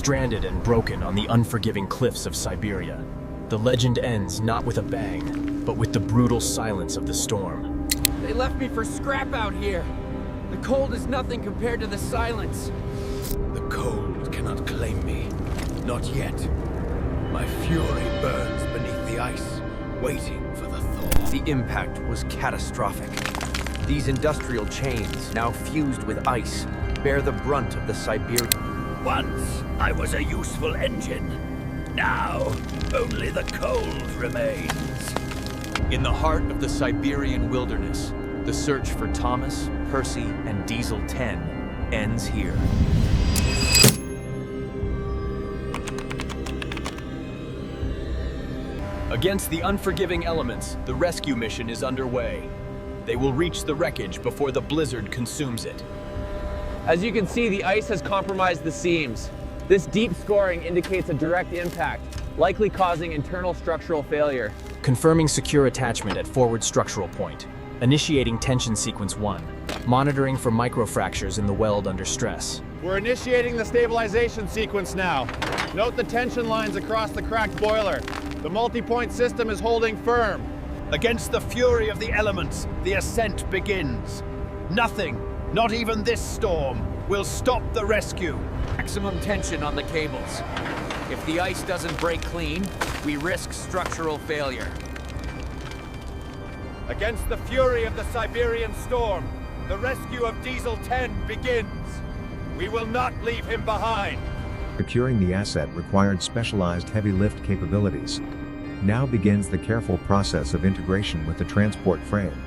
Stranded and broken on the unforgiving cliffs of Siberia, the legend ends not with a bang, but with the brutal silence of the storm. They left me for scrap out here. The cold is nothing compared to the silence. The cold cannot claim me. Not yet. My fury burns beneath the ice, waiting for the thaw. The impact was catastrophic. These industrial chains, now fused with ice, bear the brunt of the Siberian. Once I was a useful engine. Now only the cold remains. In the heart of the Siberian wilderness, the search for Thomas, Percy, and Diesel 10 ends here. Against the unforgiving elements, the rescue mission is underway. They will reach the wreckage before the blizzard consumes it. As you can see, the ice has compromised the seams. This deep scoring indicates a direct impact, likely causing internal structural failure. Confirming secure attachment at forward structural point. Initiating tension sequence 1. Monitoring for microfractures in the weld under stress. We're initiating the stabilization sequence now. Note the tension lines across the cracked boiler. The multi-point system is holding firm. Against the fury of the elements, the ascent begins. Nothing, not even this storm, will stop the rescue. Maximum tension on the cables. If the ice doesn't break clean, we risk structural failure. Against the fury of the Siberian storm, the rescue of Diesel 10 begins. We will not leave him behind. Securing the asset required specialized heavy lift capabilities. Now begins the careful process of integration with the transport frame.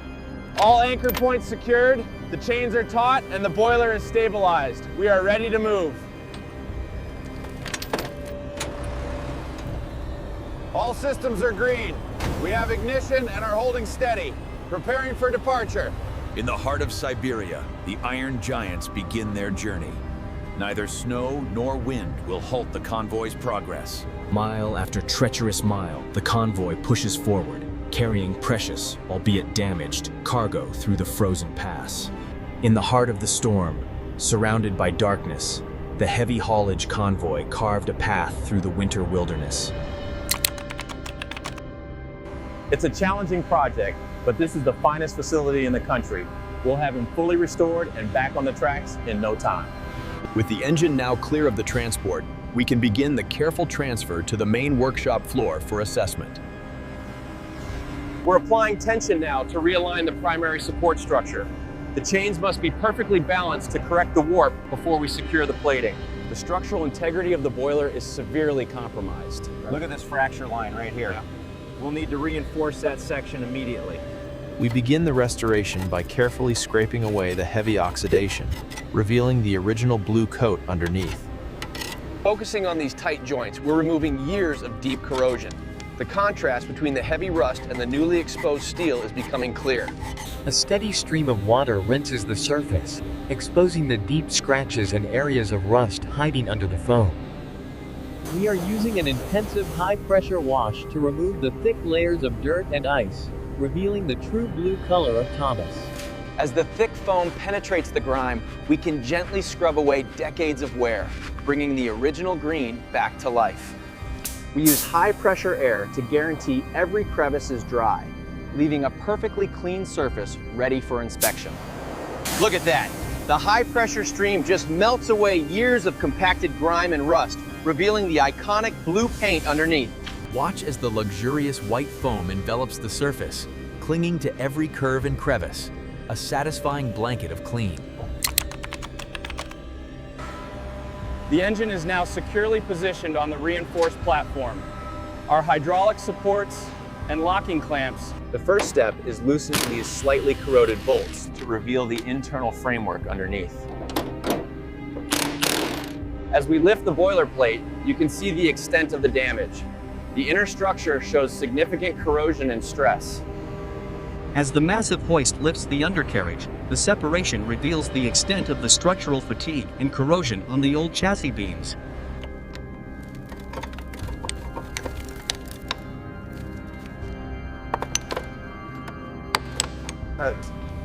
All anchor points secured, the chains are taut, and the boiler is stabilized. We are ready to move. All systems are green. We have ignition and are holding steady, preparing for departure. In the heart of Siberia, the Iron Giants begin their journey. Neither snow nor wind will halt the convoy's progress. Mile after treacherous mile, the convoy pushes forward, carrying precious, albeit damaged, cargo through the frozen pass. In the heart of the storm, surrounded by darkness, the heavy haulage convoy carved a path through the winter wilderness. It's a challenging project, but this is the finest facility in the country. We'll have him fully restored and back on the tracks in no time. With the engine now clear of the transport, we can begin the careful transfer to the main workshop floor for assessment. We're applying tension now to realign the primary support structure. The chains must be perfectly balanced to correct the warp before we secure the plating. The structural integrity of the boiler is severely compromised. Look at this fracture line right here. We'll need to reinforce that section immediately. We begin the restoration by carefully scraping away the heavy oxidation, revealing the original blue coat underneath. Focusing on these tight joints, we're removing years of deep corrosion. The contrast between the heavy rust and the newly exposed steel is becoming clear. A steady stream of water rinses the surface, exposing the deep scratches and areas of rust hiding under the foam. We are using an intensive high-pressure wash to remove the thick layers of dirt and ice, revealing the true blue color of Thomas. As the thick foam penetrates the grime, we can gently scrub away decades of wear, bringing the original green back to life. We use high-pressure air to guarantee every crevice is dry, leaving a perfectly clean surface ready for inspection. Look at that! The high-pressure stream just melts away years of compacted grime and rust, revealing the iconic blue paint underneath. Watch as the luxurious white foam envelops the surface, clinging to every curve and crevice, a satisfying blanket of clean. The engine is now securely positioned on the reinforced platform. Our hydraulic supports and locking clamps. The first step is loosening these slightly corroded bolts to reveal the internal framework underneath. As we lift the boiler plate, you can see the extent of the damage. The inner structure shows significant corrosion and stress. As the massive hoist lifts the undercarriage, the separation reveals the extent of the structural fatigue and corrosion on the old chassis beams.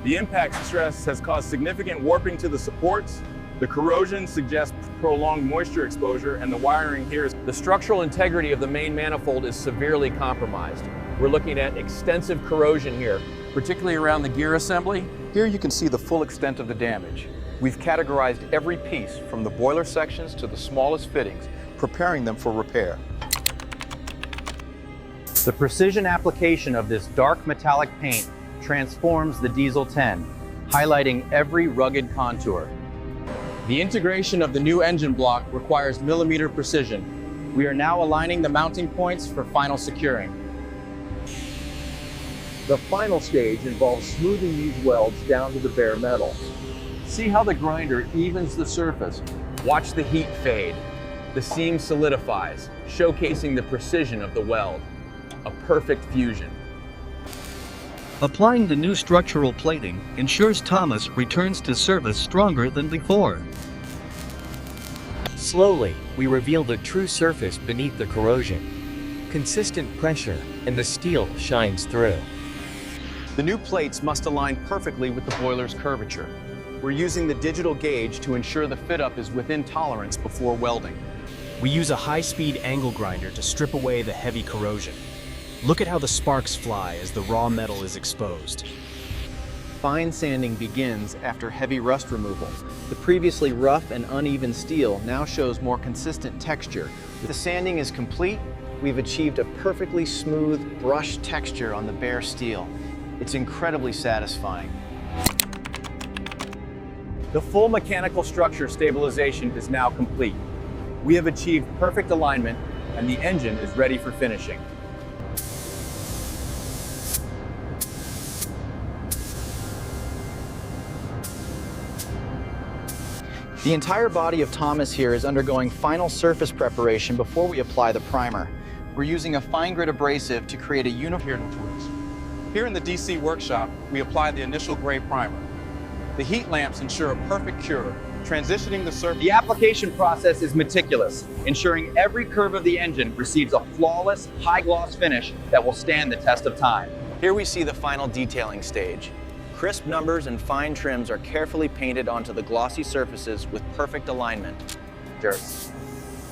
The impact stress has caused significant warping to the supports, The corrosion suggests prolonged moisture exposure, and the wiring here is... The structural integrity of the main manifold is severely compromised. We're looking at extensive corrosion here, particularly around the gear assembly. Here you can see the full extent of the damage. We've categorized every piece from the boiler sections to the smallest fittings, preparing them for repair. The precision application of this dark metallic paint transforms the Diesel 10, highlighting every rugged contour. The integration of the new engine block requires millimeter precision. We are now aligning the mounting points for final securing. The final stage involves smoothing these welds down to the bare metal. See how the grinder evens the surface. Watch the heat fade. The seam solidifies, showcasing the precision of the weld. A perfect fusion. Applying the new structural plating ensures Thomas returns to service stronger than before. Slowly, we reveal the true surface beneath the corrosion. Consistent pressure, and the steel shines through. The new plates must align perfectly with the boiler's curvature. We're using the digital gauge to ensure the fit-up is within tolerance before welding. We use a high-speed angle grinder to strip away the heavy corrosion. Look at how the sparks fly as the raw metal is exposed. Fine sanding begins after heavy rust removal. The previously rough and uneven steel now shows more consistent texture. The sanding is complete. We've achieved a perfectly smooth brush texture on the bare steel. It's incredibly satisfying. The full mechanical structure stabilization is now complete. We have achieved perfect alignment, and the engine is ready for finishing. The entire body of Thomas here is undergoing final surface preparation before we apply the primer. We're using a fine grit abrasive to create a uniform twist. Here in the DC workshop, we apply the initial gray primer. The heat lamps ensure a perfect cure, transitioning the surface. The application process is meticulous, ensuring every curve of the engine receives a flawless, high-gloss finish that will stand the test of time. Here we see the final detailing stage. Crisp numbers and fine trims are carefully painted onto the glossy surfaces with perfect alignment.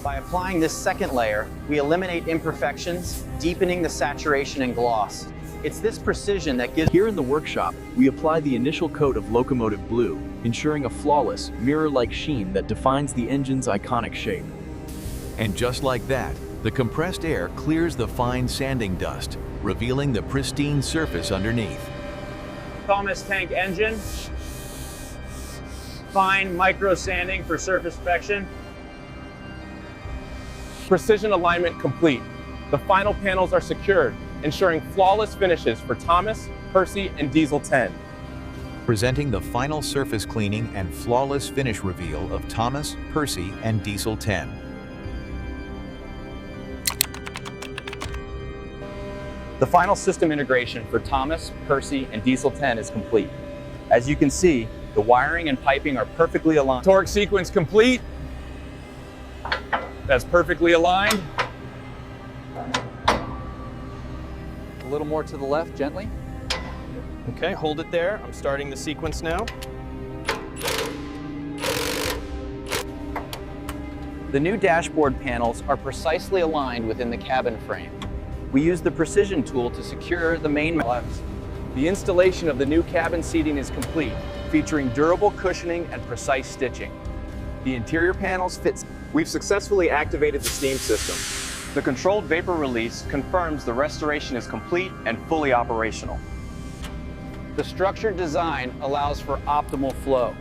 By applying this second layer, we eliminate imperfections, deepening the saturation and gloss. It's this precision that gives... Here in the workshop, we apply the initial coat of locomotive blue, ensuring a flawless, mirror-like sheen that defines the engine's iconic shape. And just like that, the compressed air clears the fine sanding dust, revealing the pristine surface underneath. Thomas tank engine. Fine micro sanding for surface perfection. Precision alignment complete. The final panels are secured, ensuring flawless finishes for Thomas, Percy, and Diesel 10. Presenting the final surface cleaning and flawless finish reveal of Thomas, Percy, and Diesel 10. The final system integration for Thomas, Percy, and Diesel 10 is complete. As you can see, the wiring and piping are perfectly aligned. Torque sequence complete. That's perfectly aligned. A little more to the left, gently. Okay, hold it there. I'm starting the sequence now. The new dashboard panels are precisely aligned within the cabin frame. We use the precision tool to secure the main levers. The installation of the new cabin seating is complete, featuring durable cushioning and precise stitching. The interior panels fit. We've successfully activated the steam system. The controlled vapor release confirms the restoration is complete and fully operational. The structured design allows for optimal flow.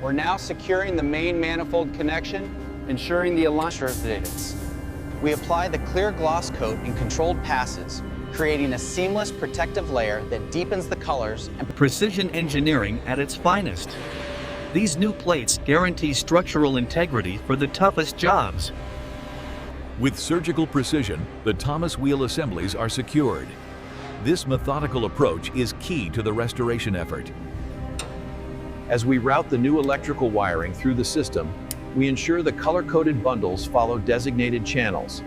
We're now securing the main manifold connection, ensuring the alignment. We apply the clear gloss coat in controlled passes, creating a seamless protective layer that deepens the colors and precision engineering at its finest. These new plates guarantee structural integrity for the toughest jobs. With surgical precision, the Thomas wheel assemblies are secured. This methodical approach is key to the restoration effort. As we route the new electrical wiring through the system, we ensure the color-coded bundles follow designated channels.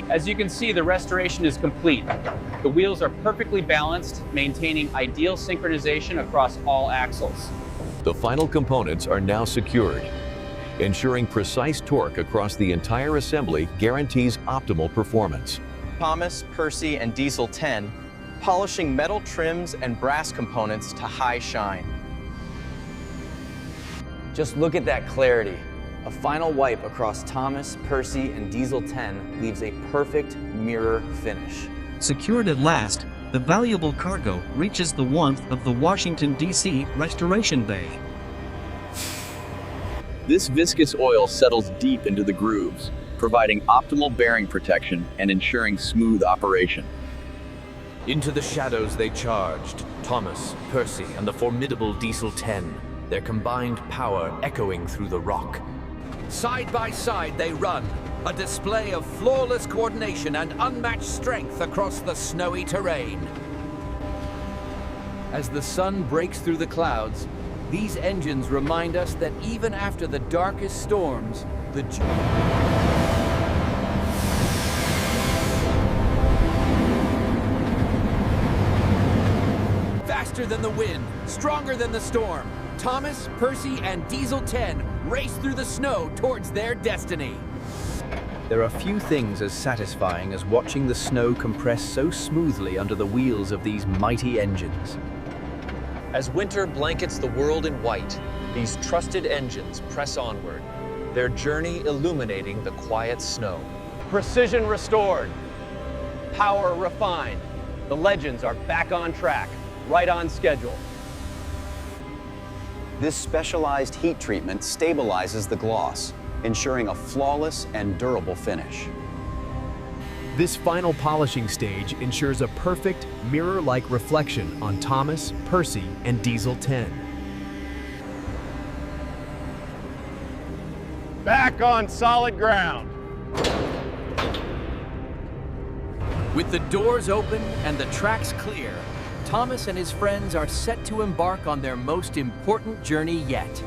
As you can see, the restoration is complete. The wheels are perfectly balanced, maintaining ideal synchronization across all axles. The final components are now secured. Ensuring precise torque across the entire assembly guarantees optimal performance. Thomas, Percy, and Diesel 10, polishing metal trims and brass components to high shine. Just look at that clarity. A final wipe across Thomas, Percy, and Diesel 10 leaves a perfect mirror finish. Secured at last, the valuable cargo reaches the warmth of the Washington, D.C. Restoration Bay. This viscous oil settles deep into the grooves, providing optimal bearing protection and ensuring smooth operation. Into the shadows they charged, Thomas, Percy, and the formidable Diesel 10, their combined power echoing through the rock. Side by side they run, a display of flawless coordination and unmatched strength across the snowy terrain. As the sun breaks through the clouds, these engines remind us that even after the darkest storms, the faster than the wind, stronger than the storm, Thomas, Percy, and Diesel 10 race through the snow towards their destiny. There are few things as satisfying as watching the snow compress so smoothly under the wheels of these mighty engines. As winter blankets the world in white, these trusted engines press onward, their journey illuminating the quiet snow. Precision restored, power refined. The legends are back on track, right on schedule. This specialized heat treatment stabilizes the gloss, ensuring a flawless and durable finish. This final polishing stage ensures a perfect, mirror-like reflection on Thomas, Percy, and Diesel 10. Back on solid ground. With the doors open and the tracks clear, Thomas and his friends are set to embark on their most important journey yet.